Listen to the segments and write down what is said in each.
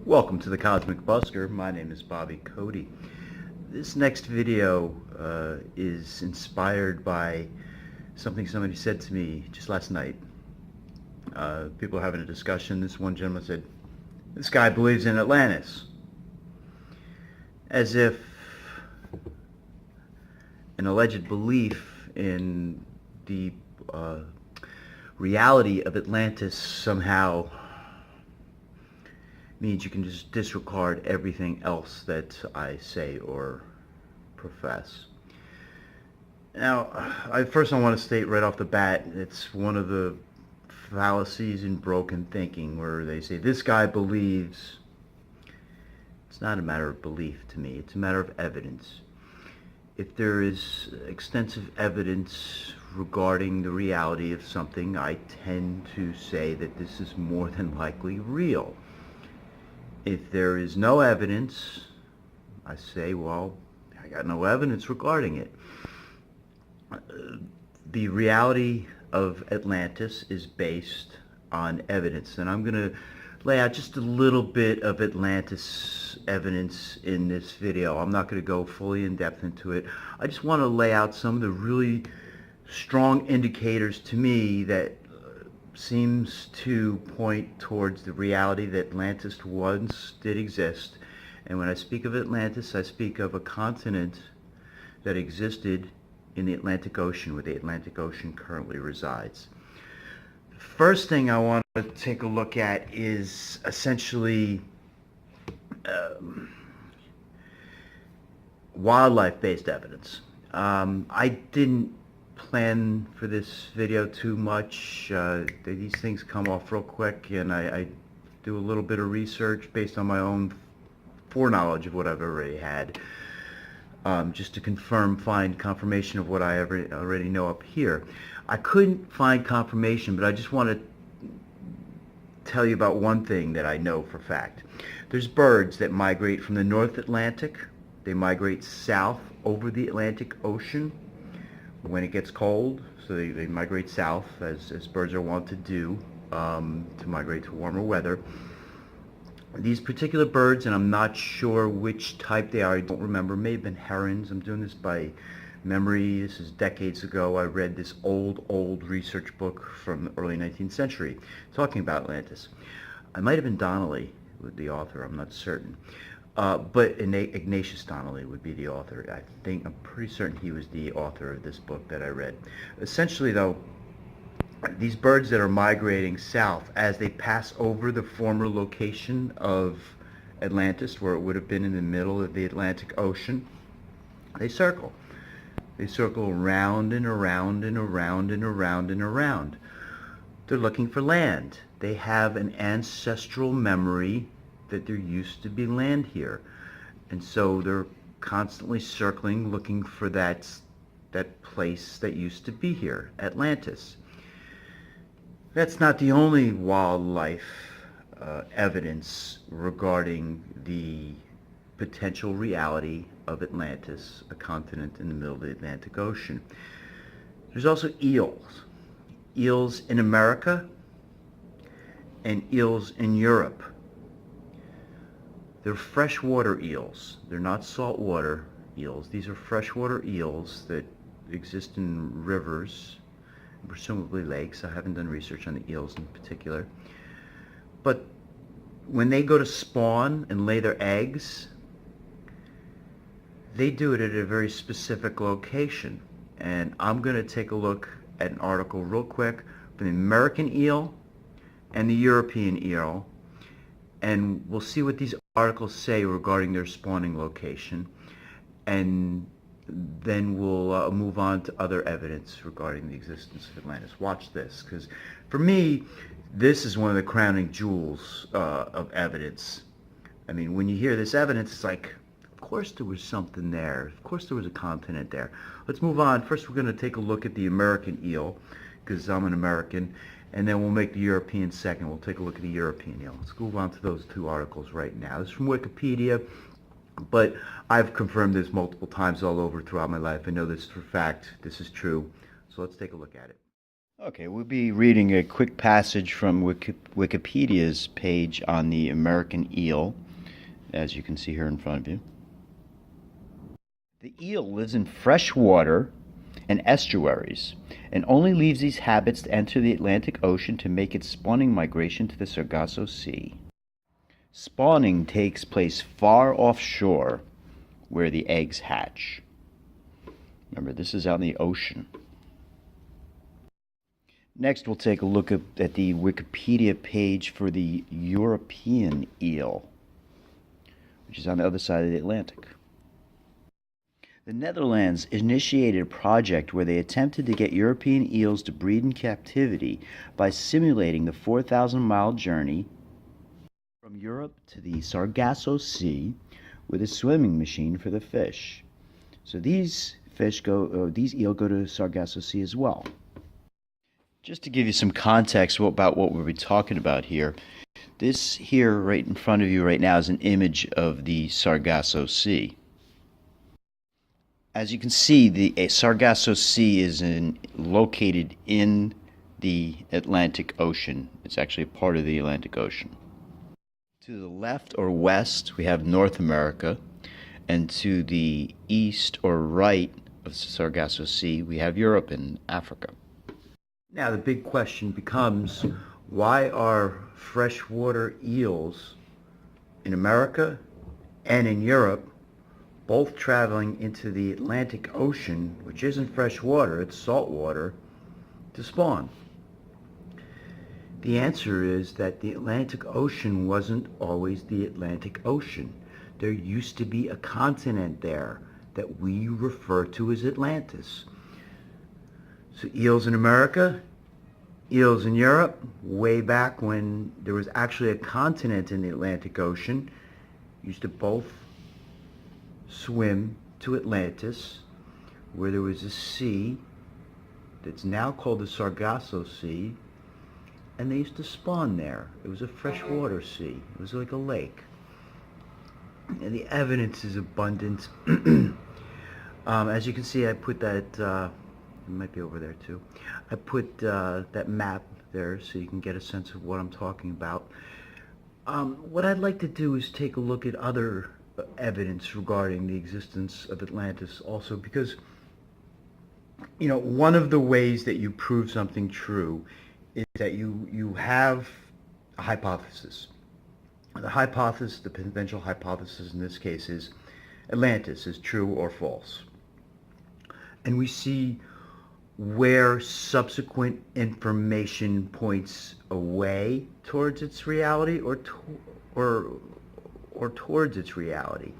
Welcome to the Cosmic Busker. My name is Bobby Cody. This next video is inspired by something somebody said to me just last night. People are having a discussion. This one gentleman said, "This guy believes in Atlantis." As if an alleged belief in the reality of Atlantis somehow means you can just disregard everything else that I say or profess. Now, first I want to state right off the bat, it's one of the fallacies in broken thinking where they say, this guy believes. It's not a matter of belief to me, it's a matter of evidence. If there is extensive evidence regarding the reality of something, I tend to say that this is more than likely real. If there is no evidence, I say, well, I got no evidence regarding it. The reality of Atlantis is based on evidence, and I'm going to lay out just a little bit of Atlantis evidence in this video. I'm not going to go fully in depth into it. I just want to lay out some of the really strong indicators to me that seems to point towards the reality that Atlantis once did exist. And when I speak of Atlantis, I speak of a continent that existed in the Atlantic Ocean, where the Atlantic Ocean currently resides. The first thing I want to take a look at is essentially wildlife-based evidence. I didn't plan for this video too much. These things come off real quick, and I do a little bit of research based on my own foreknowledge of what I've already had, just to find confirmation of what I already know up here. I couldn't find confirmation, but I just want to tell you about one thing that I know for fact. There's birds that migrate from the North Atlantic. They migrate south over the Atlantic Ocean when it gets cold, so they migrate south, as birds are wont to do, to migrate to warmer weather. These particular birds, and I'm not sure which type they are, I don't remember, may have been herons. I'm doing this by memory. This is decades ago. I read this old research book from the early 19th century talking about Atlantis. I might have been Donnelly with the author, I'm not certain. But Ignatius Donnelly would be the author. I'm pretty certain he was the author of this book that I read. Essentially, though, these birds that are migrating south, as they pass over the former location of Atlantis, where it would have been in the middle of the Atlantic Ocean, they circle. They circle around and around and around and around and around. They're looking for land. They have an ancestral memory that there used to be land here, and so they're constantly circling, looking for that place that used to be here, Atlantis. That's not the only wildlife evidence regarding the potential reality of Atlantis, a continent in the middle of the Atlantic Ocean. There's also eels. Eels in America and eels in Europe. They're freshwater eels. They're not saltwater eels. These are freshwater eels that exist in rivers, presumably lakes. I haven't done research on the eels in particular. But when they go to spawn and lay their eggs, they do it at a very specific location. And I'm going to take a look at an article real quick for the American eel and the European eel, and we'll see what these articles say regarding their spawning location, and then we'll move on to other evidence regarding the existence of Atlantis. Watch this, because for me, this is one of the crowning jewels of evidence. I mean, when you hear this evidence, it's like, of course there was something there. Of course there was a continent there. Let's move on. First, we're going to take a look at the American eel, because I'm an American, and then we'll make the European second. We'll take a look at the European eel. Let's move on to those two articles right now. This is from Wikipedia, but I've confirmed this multiple times all over throughout my life. I know this for a fact. This is true. So let's take a look at it. Okay, we'll be reading a quick passage from Wikipedia's page on the American eel, as you can see here in front of you. The eel lives in fresh water and estuaries, and only leaves these habits to enter the Atlantic Ocean to make its spawning migration to the Sargasso Sea. Spawning takes place far offshore, where the eggs hatch. Remember, this is out in the ocean. Next, we'll take a look at the Wikipedia page for the European eel, which is on the other side of the Atlantic. The Netherlands initiated a project where they attempted to get European eels to breed in captivity by simulating the 4,000-mile journey from Europe to the Sargasso Sea with a swimming machine for the fish. So these eel go to Sargasso Sea as well. Just to give you some context about what we'll be talking about here, this here right in front of you right now is an image of the Sargasso Sea. As you can see, the Sargasso Sea is located in the Atlantic Ocean. It's actually a part of the Atlantic Ocean. To the left or west, we have North America, and to the east or right of the Sargasso Sea, we have Europe and Africa. Now the big question becomes, why are freshwater eels in America and in Europe both traveling into the Atlantic Ocean, which isn't fresh water, it's salt water, to spawn? The answer is that the Atlantic Ocean wasn't always the Atlantic Ocean. There used to be a continent there that we refer to as Atlantis. So eels in America, eels in Europe, way back when there was actually a continent in the Atlantic Ocean, used to both swim to Atlantis, where there was a sea that's now called the Sargasso Sea, and they used to spawn there. It was a freshwater sea. It was like a lake. And the evidence is abundant. As you can see, I put that, it might be over there too. I put that map there so you can get a sense of what I'm talking about. What I'd like to do is take a look at other evidence regarding the existence of Atlantis also, because one of the ways that you prove something true is that you have a hypothesis. The hypothesis, the conventional hypothesis in this case, is Atlantis is true or false, and we see where subsequent information points away towards its reality or towards its reality.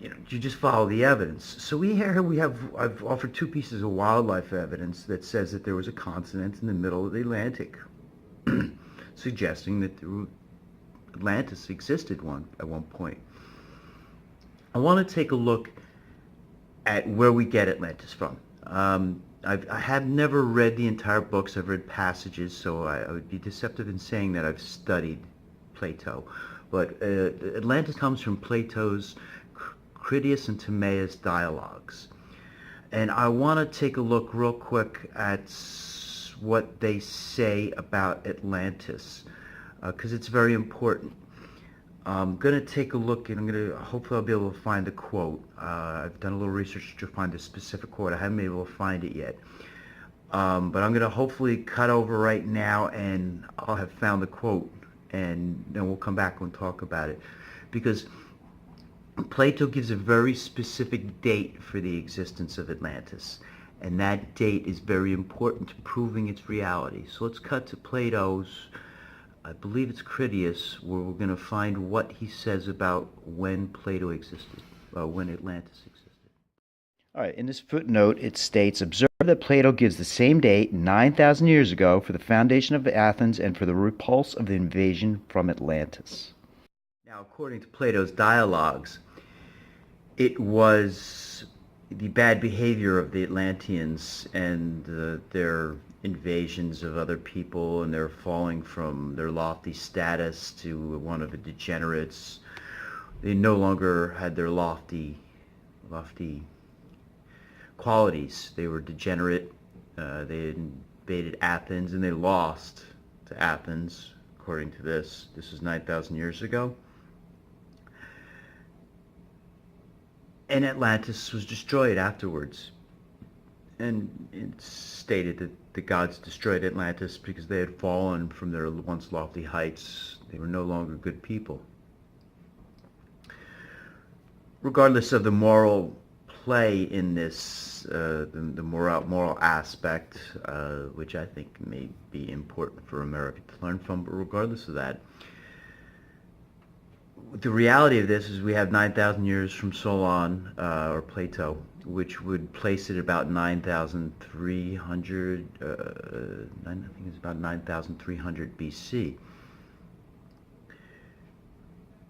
You just follow the evidence. So I've offered two pieces of wildlife evidence that says that there was a continent in the middle of the Atlantic, suggesting that Atlantis existed at one point. I want to take a look at where we get Atlantis from. I have never read the entire books. I've read passages, so I would be deceptive in saying that I've studied Plato. But Atlantis comes from Plato's Critias and Timaeus dialogues. And I want to take a look real quick at what they say about Atlantis, because it's very important. I'm going to take a look, and hopefully I'll be able to find the quote. I've done a little research to find a specific quote. I haven't been able to find it yet. But I'm going to hopefully cut over right now, and I'll have found the quote, and then we'll come back and talk about it. Because Plato gives a very specific date for the existence of Atlantis, and that date is very important to proving its reality. So let's cut to Plato's, I believe it's Critias, where we're going to find what he says about when Plato existed, when Atlantis existed. All right, in this footnote it states, observe that Plato gives the same date 9,000 years ago for the foundation of Athens and for the repulse of the invasion from Atlantis. Now, according to Plato's dialogues, it was the bad behavior of the Atlanteans and their invasions of other people and their falling from their lofty status to one of the degenerates. They no longer had their lofty qualities. They were degenerate. They invaded Athens and they lost to Athens, according to this. This is 9,000 years ago. And Atlantis was destroyed afterwards. And it's stated that the gods destroyed Atlantis because they had fallen from their once lofty heights. They were no longer good people. Regardless of the moral play in this, the moral aspect, which I think may be important for America to learn from, but regardless of that, the reality of this is we have 9,000 years from Solon, or Plato, which would place it about 9,300, I think it's about 9,300 BC.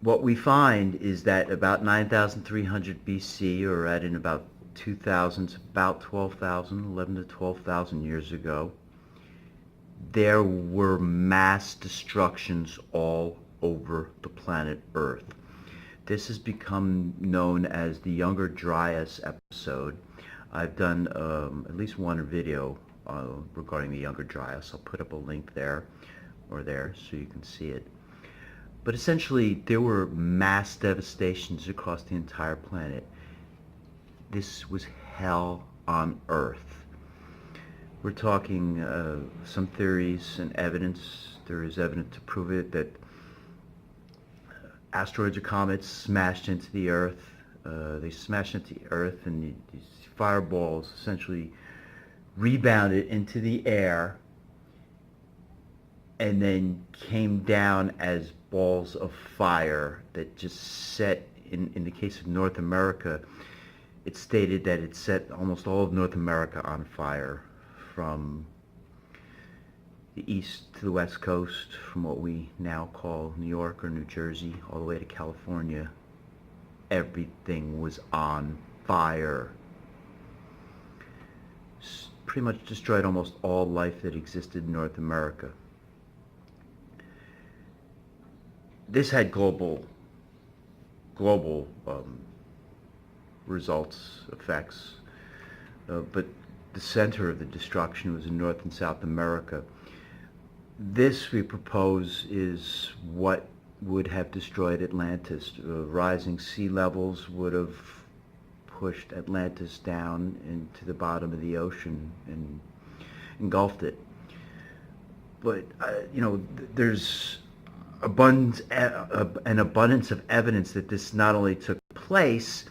What we find is that about 9,300 BC, or at in about 2,000, about 12,000, 11 to 12,000 years ago, there were mass destructions all over the planet Earth. This has become known as the Younger Dryas episode. I've done at least one video regarding the Younger Dryas. I'll put up a link there or there so you can see it. But essentially, there were mass devastations across the entire planet. This was hell on Earth. We're talking some theories and evidence. There is evidence to prove it that asteroids or comets smashed into the Earth. They smashed into the Earth, and these fireballs essentially rebounded into the air and then came down as balls of fire that just set, in the case of North America, it stated that it set almost all of North America on fire, from the east to the west coast, from what we now call New York or New Jersey, all the way to California. Everything was on fire. Pretty much destroyed almost all life that existed in North America. This had global results, effects, but the center of the destruction was in North and South America. This, we propose, is what would have destroyed Atlantis. Rising sea levels would have pushed Atlantis down into the bottom of the ocean and engulfed it. But there's an abundance of evidence that this not only took place,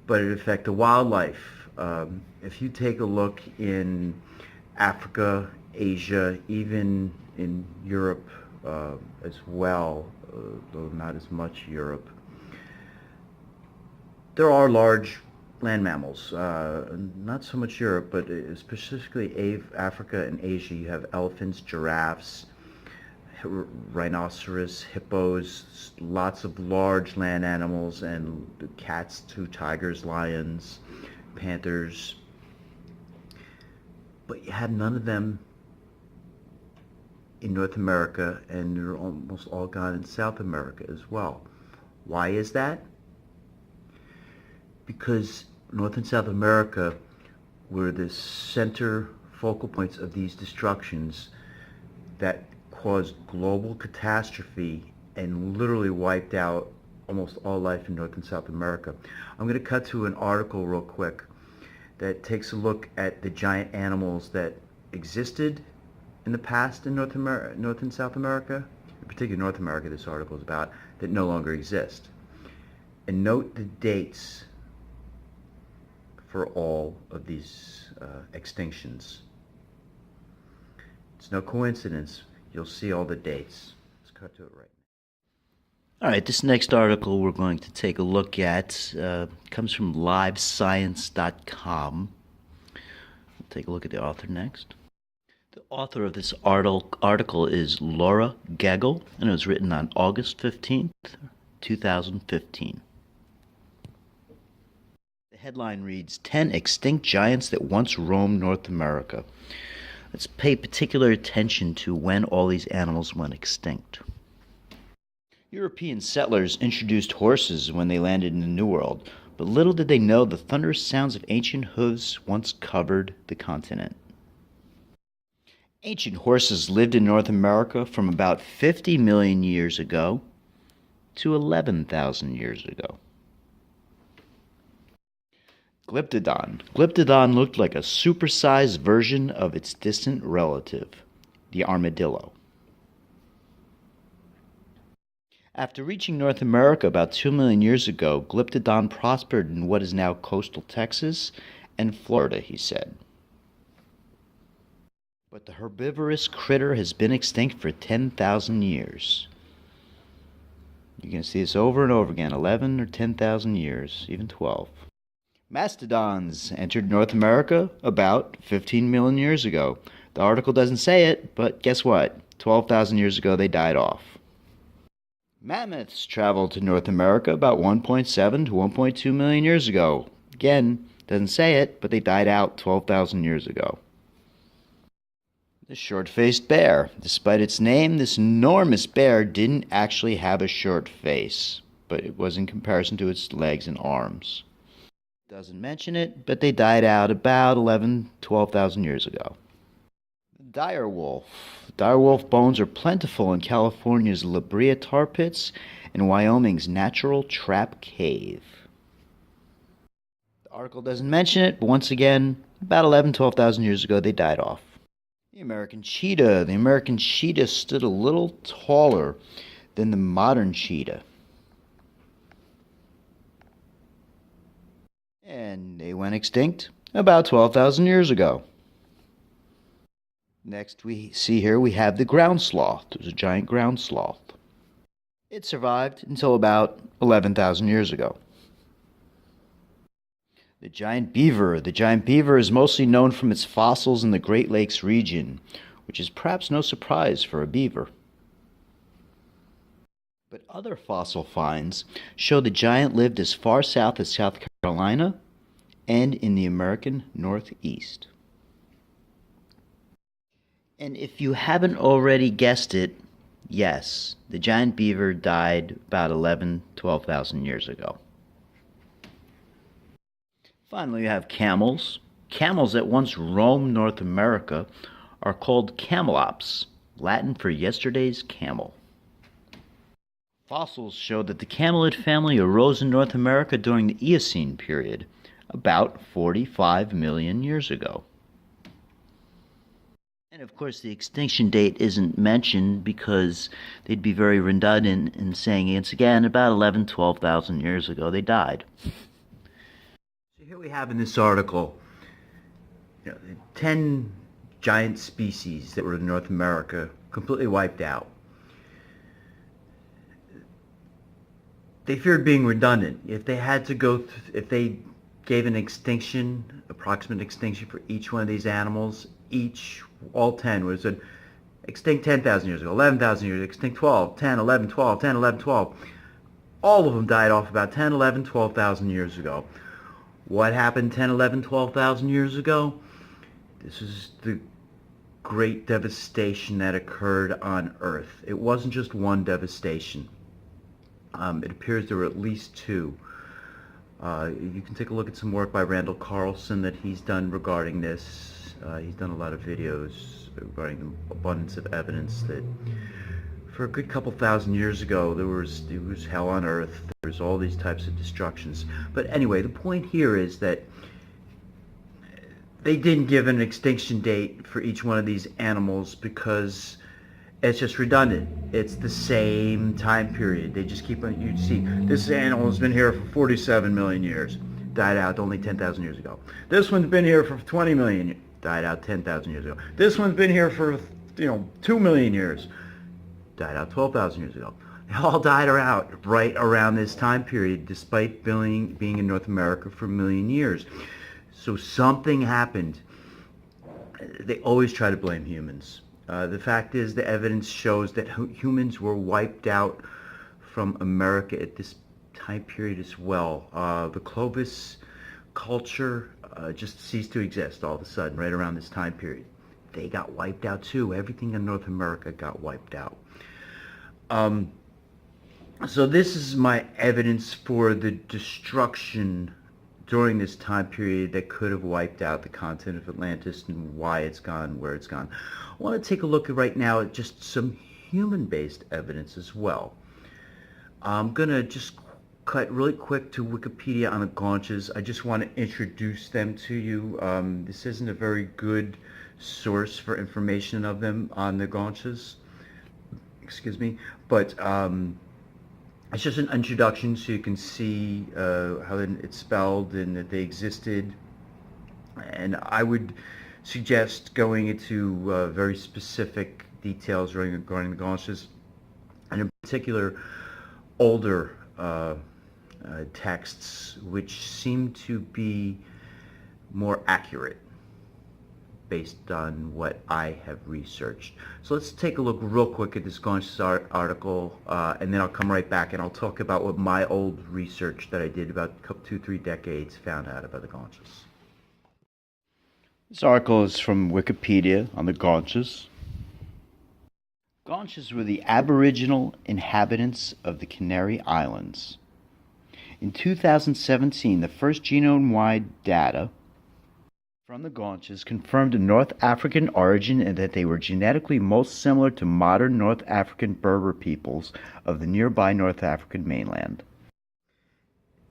but it affected wildlife. If you take a look in Africa, Asia, even in Europe as well, though not as much Europe, there are large land mammals. Not so much Europe, but specifically Africa and Asia. You have elephants, giraffes, rhinoceros, hippos, lots of large land animals, and cats too, tigers, lions, panthers. But you have none of them in North America, and they're almost all gone in South America as well. Why is that? Because North and South America were the center focal points of these destructions that caused global catastrophe and literally wiped out almost all life in North and South America. I'm going to cut to an article real quick that takes a look at the giant animals that existed in the past in North and South America, in particular North America this article is about, that no longer exist. And note the dates for all of these extinctions. It's no coincidence. You'll see all the dates. Let's cut to it right now. All right, this next article we're going to take a look at comes from livescience.com. We'll take a look at the author next. The author of this article is Laura Gegel, and it was written on August 15th, 2015. The headline reads, 10 extinct giants that once roamed North America. Let's pay particular attention to when all these animals went extinct. European settlers introduced horses when they landed in the New World, but little did they know the thunderous sounds of ancient hooves once covered the continent. Ancient horses lived in North America from about 50 million years ago to 11,000 years ago. Glyptodon. Glyptodon looked like a supersized version of its distant relative, the armadillo. After reaching North America about 2 million years ago, Glyptodon prospered in what is now coastal Texas and Florida, he said. But the herbivorous critter has been extinct for 10,000 years. You can see this over and over again, 11 or 10,000 years, even 12. Mastodons entered North America about 15 million years ago. The article doesn't say it, but guess what? 12,000 years ago they died off. Mammoths traveled to North America about 1.7 to 1.2 million years ago. Again, doesn't say it, but they died out 12,000 years ago. The short-faced bear. Despite its name, this enormous bear didn't actually have a short face, but it was in comparison to its legs and arms. It doesn't mention it, but they died out about 12,000 years ago. The dire wolf. Dire wolf bones are plentiful in California's La Brea tar pits and Wyoming's natural trap cave. The article doesn't mention it, but once again, about 12,000 years ago they died off. The American cheetah. The American cheetah stood a little taller than the modern cheetah. And they went extinct about 12,000 years ago. Next we have the ground sloth. There's a giant ground sloth. It survived until about 11,000 years ago. The giant beaver. The giant beaver is mostly known from its fossils in the Great Lakes region, which is perhaps no surprise for a beaver. But other fossil finds show the giant lived as far south as South Carolina and in the American Northeast. And if you haven't already guessed it, yes, the giant beaver died about 12,000 years ago. Finally, you have camels. Camels that once roamed North America are called camelops, Latin for yesterday's camel. Fossils show that the camelid family arose in North America during the Eocene period, about 45 million years ago. And of course, the extinction date isn't mentioned because they'd be very redundant in saying it's again about 12,000 years ago they died. So here we have in this article, 10 giant species that were in North America completely wiped out. They feared being redundant. If they had to if they gave an approximate extinction for each one of these animals, all 10 was extinct 10,000 years ago, 11,000 years ago, extinct 12, 10, 11, 12, 10, 11, 12. All of them died off about 10, 11, 12,000 years ago. What happened 10, 11, 12,000 years ago? This is the great devastation that occurred on Earth. It wasn't just one devastation. It appears there were at least two. You can take a look at some work by Randall Carlson that he's done regarding this. He's done a lot of videos regarding the abundance of evidence that for a good couple thousand years ago it was hell on earth. There was all these types of destructions. But anyway, the point here is that they didn't give an extinction date for each one of these animals because it's just redundant. It's the same time period. They just keep on, you see, this animal has been here for 47 million years, died out only 10,000 years ago. This one's been here for 20 million years, died out 10,000 years ago. This one's been here for, 2 million years, died out 12,000 years ago. They all died out right around this time period, despite being in North America for a million years. So something happened. They always try to blame humans. The fact is, the evidence shows that humans were wiped out from America at this time period as well. The Clovis culture just ceased to exist all of a sudden right around this time period. They got wiped out too. Everything in North America got wiped out. So this is my evidence for the destruction during this time period that could have wiped out the continent of Atlantis and why it's gone, where it's gone. I want to take a look right now at just some human-based evidence as well. I'm going to just cut really quick to Wikipedia on the Gaunches. I just want to introduce them to you. This isn't a very good source for information of them on the Gaunches, excuse me, but it's just an introduction so you can see how it's spelled and that they existed. And I would suggest going into very specific details regarding the Gaunches, and in particular older texts which seem to be more accurate based on what I have researched. So let's take a look real quick at this Gaunches article, and then I'll come right back and I'll talk about what my old research that I did about 2-3 decades found out about the Gaunches. This article is from Wikipedia on the Gaunches. Gaunches were the aboriginal inhabitants of the Canary Islands. In 2017, the first genome-wide data from the Gaunches confirmed a North African origin and that they were genetically most similar to modern North African Berber peoples of the nearby North African mainland.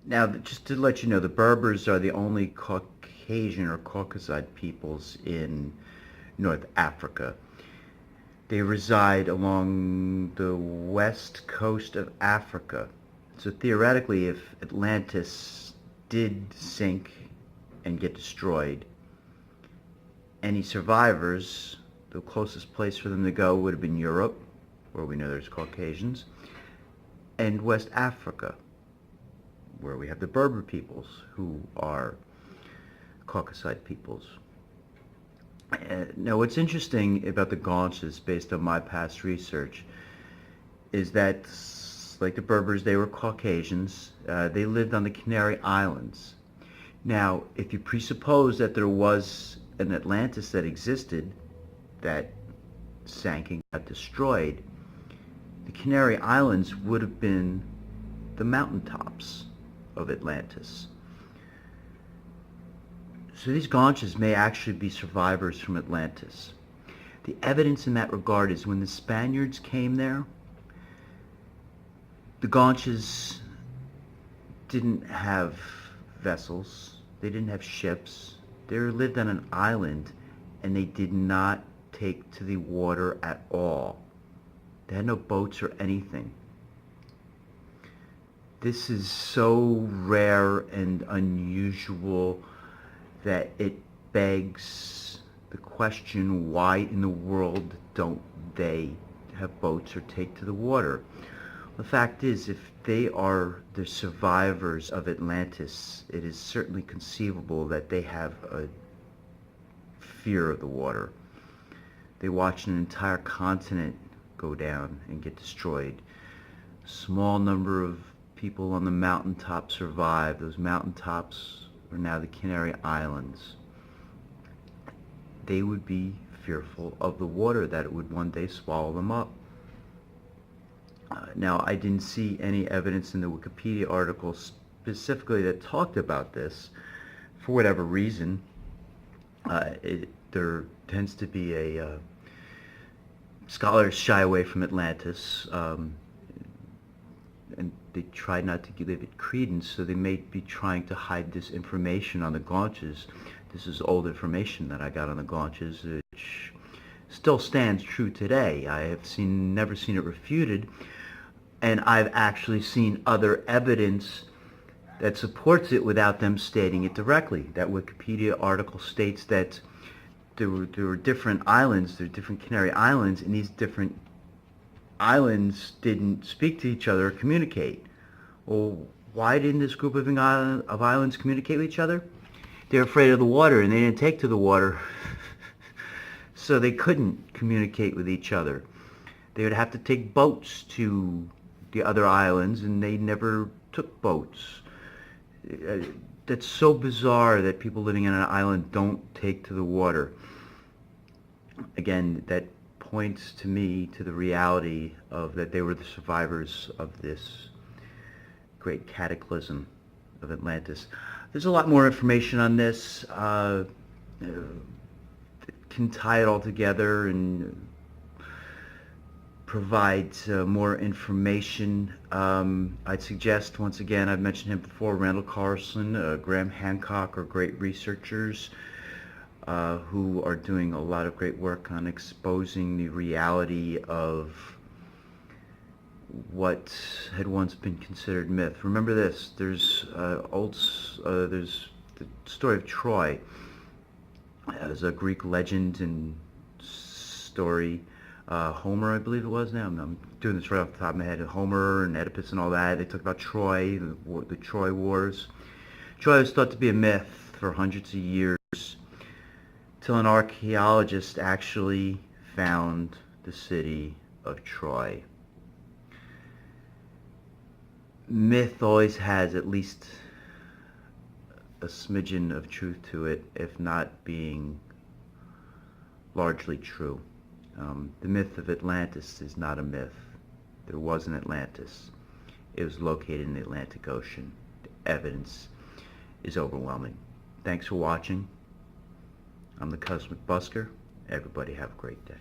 Now, just to let you know, the Berbers are the only Caucasian or Caucasoid peoples in North Africa. They reside along the west coast of Africa. So theoretically, if Atlantis did sink and get destroyed, any survivors, the closest place for them to go would have been Europe, where we know there's Caucasians, and West Africa, where we have the Berber peoples, who are Caucasoid peoples. Now, what's interesting about the Gaunches, based on my past research, is that, like the Berbers, they were Caucasians. They lived on the Canary Islands. Now, if you presuppose that there was an Atlantis that existed, that sank and got destroyed, the Canary Islands would have been the mountaintops of Atlantis. So these Gaunches may actually be survivors from Atlantis. The evidence in that regard is when the Spaniards came there, the Gaunches didn't have vessels, they didn't have ships, they lived on an island, and they did not take to the water at all. They had no boats or anything. This is so rare and unusual that it begs the question, why in the world don't they have boats or take to the water? The fact is, if they are the survivors of Atlantis, it is certainly conceivable that they have a fear of the water. They watched an entire continent go down and get destroyed. A small number of people on the mountaintop survived. Those mountaintops are now the Canary Islands. They would be fearful of the water, that it would one day swallow them up. Now, I didn't see any evidence in the Wikipedia article specifically that talked about this. For whatever reason, there tends to be a scholars shy away from Atlantis, and they try not to give it credence, so they may be trying to hide this information on the Gaunches. This is old information that I got on the Gaunches, which still stands true today. I have never seen it refuted, and I've actually seen other evidence that supports it without them stating it directly. That Wikipedia article states that there were different islands, there were different Canary Islands, and these different islands didn't speak to each other or communicate. Well, why didn't this group of islands communicate with each other? They're afraid of the water, and they didn't take to the water, so they couldn't communicate with each other. They would have to take boats to the other islands, and they never took boats. That's so bizarre that people living on an island don't take to the water. Again, that points to me to the reality of that they were the survivors of this great cataclysm of Atlantis. There's a lot more information on this. Can tie it all together and provide more information. I'd suggest, once again, I've mentioned him before, Randall Carlson, Graham Hancock are great researchers who are doing a lot of great work on exposing the reality of what had once been considered myth. Remember this, there's there's the story of Troy. There's a Greek legend and story. Homer, I believe it was now. I'm doing this right off the top of my head. Homer and Oedipus and all that. They talk about Troy, the Troy Wars. Troy was thought to be a myth for hundreds of years, till an archaeologist actually found the city of Troy. Myth always has at least a smidgen of truth to it, if not being largely true. The myth of Atlantis is not a myth. There was an Atlantis. It was located in the Atlantic Ocean. The evidence is overwhelming. Thanks for watching. I'm the Cosmic Busker. Everybody have a great day.